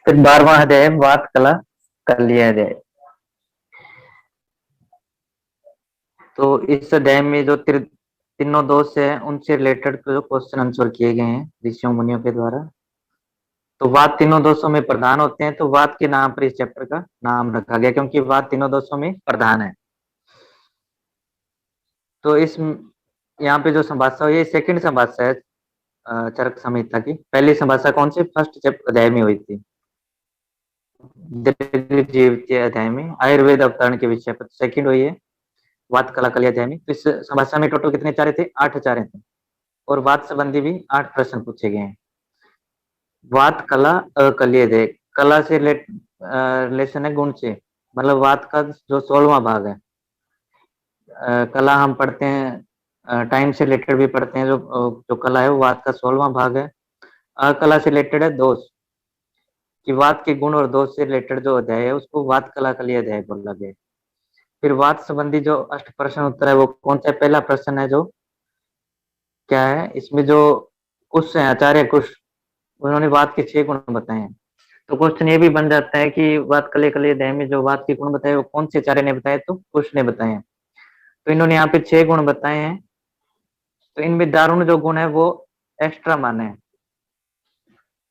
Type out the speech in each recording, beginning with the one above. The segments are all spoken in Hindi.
फिर 12वां अध्याय वात कला कल्य अध्याय। तो इस अध्याय में जो तीनों दोष है उनसे रिलेटेड जो क्वेश्चन आंसर किए गए हैं ऋषियों मुनियों के द्वारा। तो वात तीनों दोषों में प्रधान होते हैं, तो वात के नाम पर इस चैप्टर का नाम रखा गया क्योंकि वात तीनों दोषों में प्रधान है। तो इस यहाँ पे जो संभाषा हुई है सेकंड संभाषा है चरक संहिता की। पहली संभाषा कौन सी फर्स्ट चैप्टर अध्याय में हुई थी, जीवित अध्याय में आयुर्वेद अवतरण के विषय पर। सेकंड हुई है वात कला कली अध्याय में। तो इस संभाषा में टोटल कितने चारे थे, 8 चारे थे और वात संबंधी भी 8 प्रश्न पूछे गए हैं। वात कला अकल्य अध्याय, कला से रिलेशन है गुण से, मतलब वात का जो 16वां भाग है। कला हम पढ़ते हैं टाइम से रिलेटेड भी पढ़ते हैं, जो कला है वो वात का 16वां भाग है। अकला से रिलेटेड है दोष, कि वात के गुण और दोष से रिलेटेड जो अध्याय है उसको वात कला कली अध्याय बोला गया। फिर वात संबंधी जो अष्ट प्रश्न उत्तर है वो कौन सा, पहला प्रश्न है जो क्या है, इसमें जो कुश है आचार्य कुश, उन्होंने वात के 6 गुण बताए हैं। तो क्वेश्चन ये भी बन जाता है कि वात कले कली अध्याय में जो वात के गुण बताए वो कौन से आचार्य ने बताए, तो कुश ने बताए हैं। तो इन्होंने यहाँ पे 6 गुण बताए हैं। तो इनमें दारुण जो गुण है वो एक्स्ट्रा माने हैं।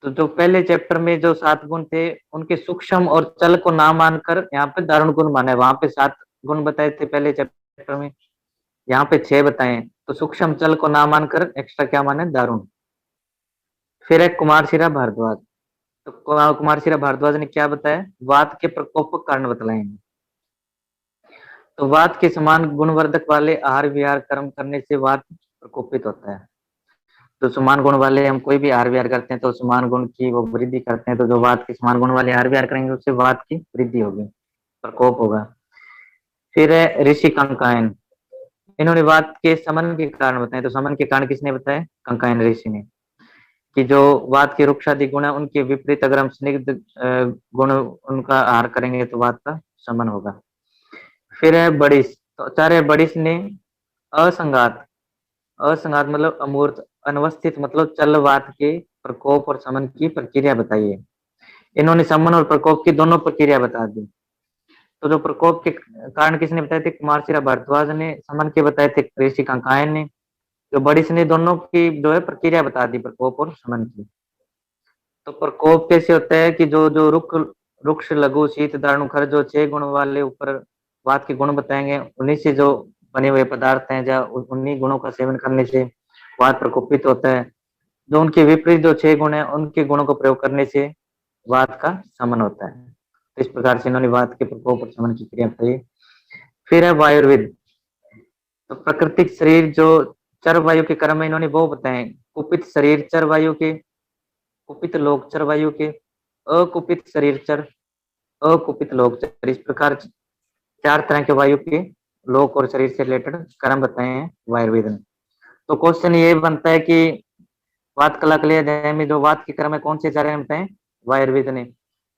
तो जो पहले चैप्टर में जो 7 गुण थे उनके सूक्ष्म और चल को ना मानकर यहाँ पे दारुण गुण माने। वहां पे 7 गुण बताए थे पहले चैप्टर में, यहाँ पे 6 बताए। तो सूक्ष्म चल को ना मानकर एक्स्ट्रा क्या माने, दारुण। फिर है कुमारशिला भारद्वाज। तो कुमारशिला भारद्वाज ने क्या बताया, वात के प्रकोप का कारण बतलाएंगे। तो वात के समान गुणवर्धक वाले आहार विहार कर्म करने से वात प्रकोपित होता है। तो समान गुण वाले हम कोई भी आहार विहार करते हैं तो समान गुण की वो वृद्धि करते हैं। तो जो वात के समान गुण वाले आहार विहार करेंगे उससे वात की वृद्धि होगी, प्रकोप होगा। फिर है ऋषि कंकायन, इन्होंने वात के समन के कारण बताए। तो समन के कारण किसने बताए, कंकायन ऋषि ने, कि जो वात के रुक्षादि गुण है उनके विपरीत अगर हम स्निग्ध गुण उनका आहार करेंगे तो वात का समन होगा। फिर है बड़िस, तो आचार्य बड़िस ने असंगात, असंगात मतलब अमूर्त, अनवस्थित मतलब चल वात के प्रकोप और समन की प्रक्रिया बताई है। इन्होंने समन और प्रकोप की दोनों प्रक्रिया बता दी। तो जो प्रकोप के कारण किसने बताए थे, कुमारशिला भारद्वाज ने। समन के बताए थे ऋषि कंकायन ने। जो बड़िस ने दोनों की जो है प्रक्रिया बता दी, प्रकोप और समन की। तो प्रकोप कैसे होता है कि जो जो रुक्ष लघु शीत दारुण खर जो 6 गुण वाले ऊपर वात के गुण बताएंगे, उन्हीं से जो बने हुए पदार्थ हैं या उन्हीं गुणों का सेवन करने से वात प्रकोपित होता है। जो उनके विपरीत जो 6 गुण है उनके गुणों को प्रयोग करने से वात का समन होता है। तो इस प्रकार से इन्होंने वात के प्रकोप और समन की क्रिया बताई। फिर है वायुर्वेद। तो प्राकृतिक शरीर जो चर वायु के क्रम में इन्होंने वो बताए, कुपित शरीर चर वायु के, कुपित लोक चर वायु के, अकुपित शरीर चर, अकुपित लोक चर। इस प्रकार 4 तरह के वायु के लोक और शरीर से रिलेटेड क्रम बताए हैं वायुर्वेद ने। तो क्वेश्चन ये बनता है कि वात कला कली अध्याय में जो वात के क्रम है कौन से आचार्य ने बताए, वायुर्वेद ने।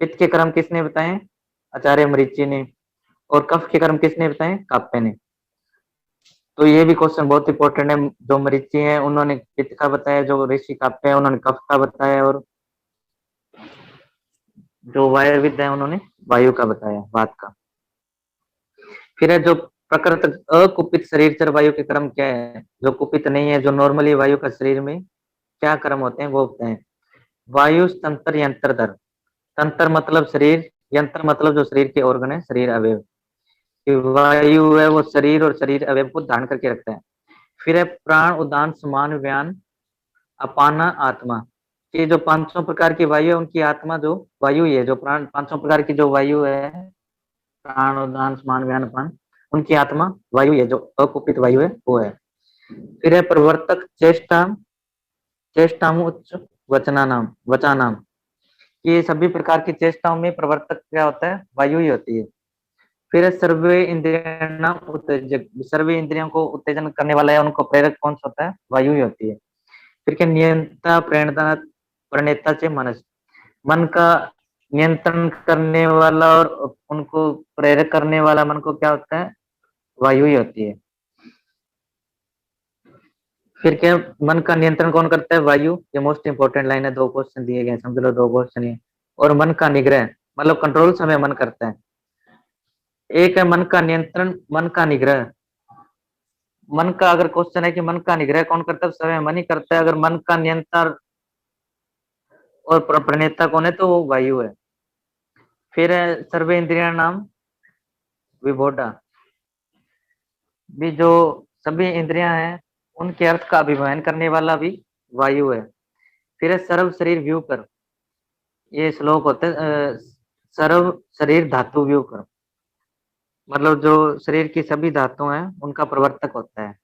पित्त के क्रम किसने बताए, आचार्य मरीचि ने। और कफ के क्रम किसने बताए, काप्य ने। तो ये भी क्वेश्चन बहुत इंपॉर्टेंट है। जो मरीचि है उन्होंने पित्त का बताया, जो ऋषि काप्य है उन्होंने कफ का बताया, और जो वायुर्वेद है उन्होंने वायु का बताया, वात का। फिर है जो प्रकृत अकुपित शरीर चर वायु के क्रम क्या है, जो कुपित नहीं है, जो नॉर्मली वायु का शरीर में क्या क्रम होते हैं वो बताए। वायु तंत्र यंत्र धर, तंत्र मतलब शरीर, यंत्र मतलब जो शरीर के ऑर्गन है, शरीर अवयव। वायु है वो शरीर और शरीर अवयव को धारण करके रखता है। फिर है प्राण उदान समान व्यान अपाना आत्मा। ये जो 500 प्रकार की वायु है उनकी आत्मा जो वायु ही है। जो प्राण 500 प्रकार की जो वायु है, प्राण उदान समान व्यान अपान, उनकी आत्मा वायु है, जो अकुपित वायु है वो है। फिर है प्रवर्तक चेष्टा, चेष्टा उच्च वचना नाम, वचा नाम। ये सभी प्रकार की चेष्टाओं में प्रवर्तक क्या होता है, वायु ही होती है। फिर है सर्वे इंद्रियाणाम उत्तेजक, सर्वे इंद्रियों को उत्तेजन करने वाला है, उनको प्रेरक कौन सा होता है, वायु ही होती है। फिर क्या नियंता प्रेरणा प्रणेता से मनस, मन का नियंत्रण करने वाला और उनको प्रेरक करने वाला मन को क्या होता है, वायु ही होती है। फिर क्या मन का नियंत्रण कौन करता है, वायु। ये मोस्ट इंपोर्टेंट लाइन है, 2 क्वेश्चन दिए गए, समझ लो 2 क्वेश्चन है। और मन का निग्रह, मतलब कंट्रोल समय मन करता है। एक है मन का नियंत्रण, मन का निग्रह। मन का अगर क्वेश्चन है कि मन का निग्रह कौन करता है, समय मन ही करता है। अगर मन का नियंत्रण और प्रणेता कौन है, तो वो वायु है। फिर है सर्वे इंद्रिया नाम विभोडा, भी जो सभी इंद्रियां हैं उनके अर्थ का अभिमान करने वाला भी वायु है। फिर है सर्व शरीर व्यू कर, ये श्लोक होते हैं सर्व शरीर धातु व्यू कर, मतलब जो शरीर की सभी धातु हैं उनका प्रवर्तक होता है।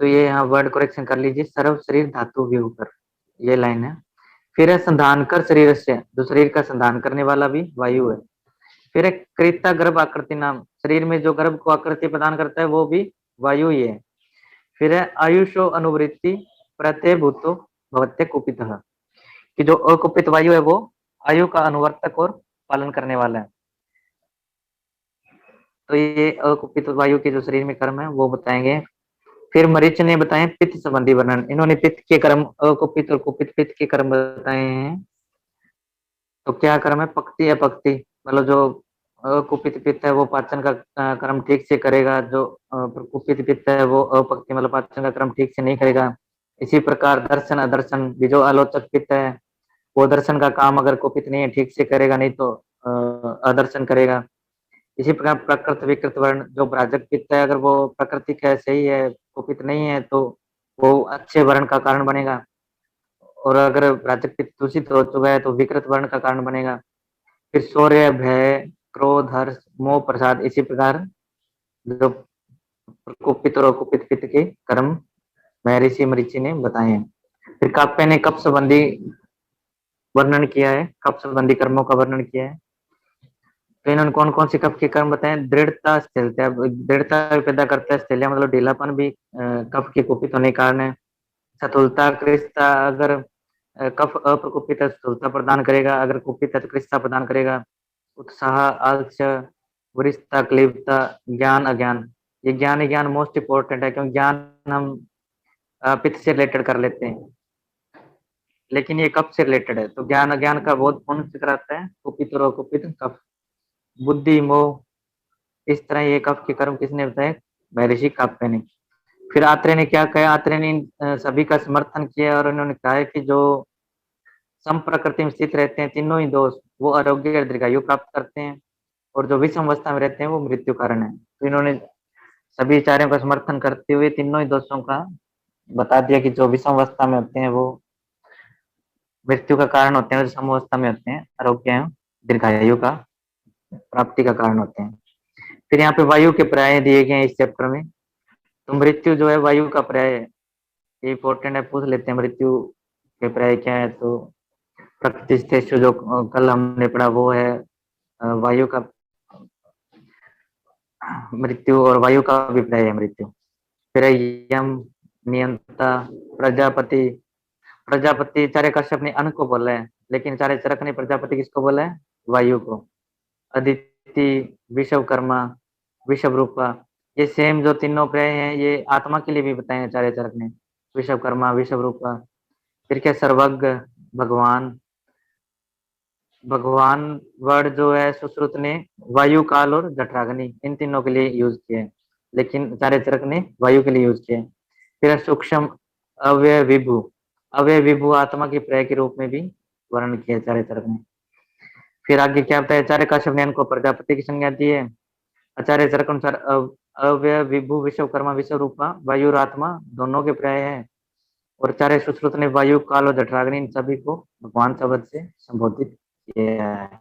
तो ये यहाँ वर्ड करेक्शन कर लीजिए, सर्व शरीर धातु व्यू कर, ये लाइन है। फिर है संधान कर शरीर से, जो शरीर का संधान करने वाला भी वायु है। फिर है कृता गर्भ आकृति नाम, शरीर में जो गर्भ को आकृति प्रदान करता है वो भी वायु ही है। फिर है आयुषो अनुवृत्ति प्रत्यय भूतो भवत्य कुपित, कि जो अकुपित वायु है वो आयु का अनुवर्तक और पालन करने वाला है। तो ये अकुपित वायु के जो शरीर में कर्म है वो बताएंगे। फिर मरीच ने बताए पित्त संबंधी वर्णन, इन्होंने पित्त के कर्म, अकुपित और कुपित पित्त के कर्म बताए हैं। तो क्या कर्म है, पक्ति अपक्ति, मतलब जो कुपित पित्त है वो पाचन का कर्म ठीक से करेगा, जो कुपित पित्त है वो अपक्ति मतलब पाचन का कर्म ठीक से नहीं करेगा। इसी प्रकार दर्शन अदर्शन भी, जो आलोचक पित्त है वो दर्शन का काम अगर कुपित नहीं है ठीक से करेगा, नहीं तो अदर्शन करेगा। इसी प्रकार प्रकृत विकृत वर्ण, जो ब्राजक पित्त है अगर वो प्रकृति का सही है, कुपित नहीं है, तो वो अच्छे वर्ण का कारण बनेगा। और अगर ब्राजक पित्त दूषित हो चुका है तो विकृत वर्ण का कारण बनेगा। फिर शौर्य भय क्रोध हर्ष मोह प्रसाद, इसी प्रकार जो कुपित और अकुपित पित्त के कर्म महर्षि मरीचि ने बताए हैं। फिर काव्य ने कप संबंधी वर्णन किया है, कप संबंधी कर्मों का वर्णन किया है। तो इन्होंने कौन कौन से कप के कर्म बताए, दृढ़ता स्थिरता, दृढ़ता पैदा करता है, स्थैर्य मतलब ढीलापन भी कप के कुपित होने के कारण है। स्थूलता कृषता, अगर कफ अप्रकुपित है स्थूलता प्रदान करेगा, अगर कुपित है तो कृषता प्रदान करेगा। उत्साह आलस्य वरिष्ठता क्लिप्तता ज्ञान अज्ञान, ये ज्ञान मोस्ट इंपॉर्टेंट है, क्योंकि ज्ञान हम पित्त से रिलेटेड कर लेते हैं, लेकिन ये कफ से रिलेटेड है। तो ज्ञान अज्ञान का बोध कौन से कराता है, कुपित और अकुपित कफ। बुद्धि मोह, इस तरह ये कफ के कर्म किसने बताए, महर्षि काव्य ने। फिर आत्रेय ने क्या कहा, आत्रेय ने सभी का समर्थन किया और उन्होंने कहा है कि जो सम प्रकृति में स्थित रहते हैं तीनों ही दोष, वो आरोग्य और दीर्घायु प्राप्त करते हैं, और जो विषम अवस्था में रहते हैं वो मृत्यु कारण है। तो इन्होंने सभी विचारों का समर्थन करते हुए तीनों ही दोषों का बता दिया कि जो विषम अवस्था में होते हैं वो मृत्यु का कारण होते हैं, जो सम अवस्था में होते हैं आरोग्य एवं दीर्घायु का प्राप्ति का कारण होते हैं। फिर यहाँ पे वायु के पर्याय दिए गए हैं इस चैप्टर में। तो मृत्यु जो है वायु का पर्याय है, ये इंपॉर्टेंट है, पूछ लेते हैं मृत्यु के पर्याय क्या है। तो प्रकृति जो कल हमने पढ़ा वो है वायु का मृत्यु, और वायु का भी पर्याय है मृत्यु। फिर यम नियंता प्रजापति, प्रजापति चार्य कश्यप ने अन्न को बोला है, लेकिन चार्य चरक ने प्रजापति किसको बोला है, वायु को। अदिति विश्वकर्मा विश्वरूपा, ये सेम जो तीनों पर्याय हैं ये आत्मा के लिए भी बताए हैं चार्य चरक ने, विश्वकर्मा विश्वरूपा। फिर क्या सर्वज्ञ भगवान, भगवान वर्ड जो है सुश्रुत ने वायु काल और जठराग्नि इन तीनों के लिए यूज किए, लेकिन चार्य चरक ने वायु के लिए यूज किए। फिर सूक्ष्म अव्यय विभु, अव्यय विभु आत्मा के पर्याय के रूप में भी वर्णन किया चार्य चरक ने। फिर आगे क्या बताया, आचार्य काश्यप ने इनको प्रजापति की संज्ञा दी है। आचार्य चरक अनुसार अव्यय विभु विश्वकर्मा विश्वरूपा वायु और आत्मा दोनों के पर्याय है, और आचार्य सुश्रुत ने वायु काल और जठराग्नि इन सभी को भगवान शब्द से संबोधित किया है।